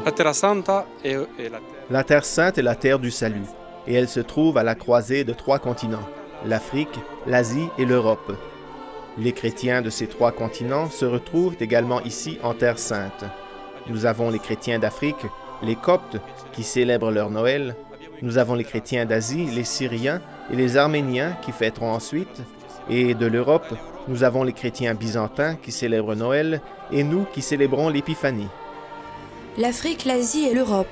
La Terre Sainte est la terre du salut, et elle se trouve à la croisée de 3 continents, l'Afrique, l'Asie et l'Europe. Les chrétiens de ces 3 continents se retrouvent également ici en Terre Sainte. Nous avons les chrétiens d'Afrique, les Coptes, qui célèbrent leur Noël. Nous avons les chrétiens d'Asie, les Syriens et les Arméniens qui fêteront ensuite. Et de l'Europe, nous avons les chrétiens byzantins qui célèbrent Noël et nous qui célébrons l'Épiphanie. L'Afrique, l'Asie et l'Europe.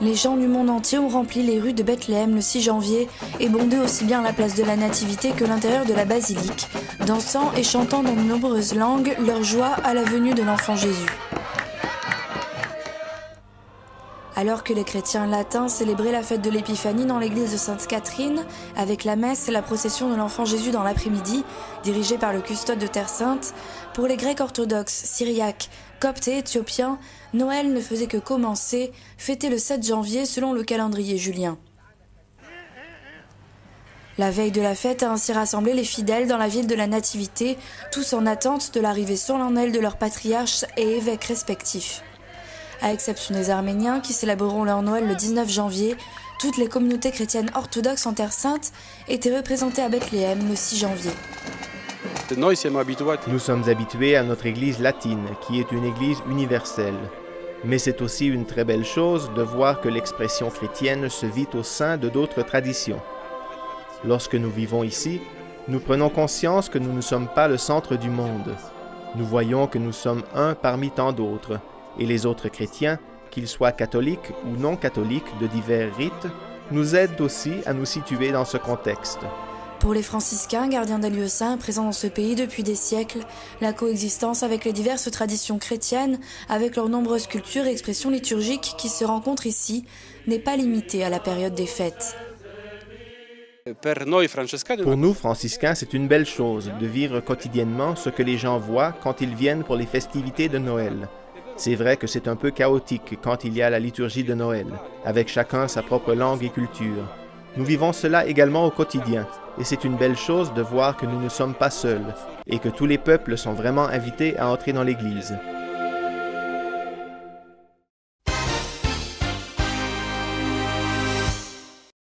Les gens du monde entier ont rempli les rues de Bethléem le 6 janvier et bondé aussi bien la place de la Nativité que l'intérieur de la basilique, dansant et chantant dans de nombreuses langues leur joie à la venue de l'enfant Jésus. Alors que les chrétiens latins célébraient la fête de l'Épiphanie dans l'église de Sainte-Catherine, avec la messe et la procession de l'enfant Jésus dans l'après-midi, dirigée par le custode de Terre Sainte, pour les Grecs orthodoxes, syriaques, coptes et éthiopiens, Noël ne faisait que commencer, fêté le 7 janvier selon le calendrier julien. La veille de la fête a ainsi rassemblé les fidèles dans la ville de la Nativité, tous en attente de l'arrivée solennelle de leurs patriarches et évêques respectifs. À exception des Arméniens qui célébreront leur Noël le 19 janvier, toutes les communautés chrétiennes orthodoxes en Terre Sainte étaient représentées à Bethléem le 6 janvier. Nous sommes habitués à notre Église latine, qui est une Église universelle. Mais c'est aussi une très belle chose de voir que l'expression chrétienne se vit au sein de d'autres traditions. Lorsque nous vivons ici, nous prenons conscience que nous ne sommes pas le centre du monde. Nous voyons que nous sommes un parmi tant d'autres, et les autres chrétiens, qu'ils soient catholiques ou non catholiques de divers rites, nous aident aussi à nous situer dans ce contexte. Pour les franciscains, gardiens des lieux saints présents dans ce pays depuis des siècles, la coexistence avec les diverses traditions chrétiennes, avec leurs nombreuses cultures et expressions liturgiques qui se rencontrent ici, n'est pas limitée à la période des fêtes. Pour nous, franciscains, c'est une belle chose de vivre quotidiennement ce que les gens voient quand ils viennent pour les festivités de Noël. C'est vrai que c'est un peu chaotique quand il y a la liturgie de Noël, avec chacun sa propre langue et culture. Nous vivons cela également au quotidien, et c'est une belle chose de voir que nous ne sommes pas seuls, et que tous les peuples sont vraiment invités à entrer dans l'Église.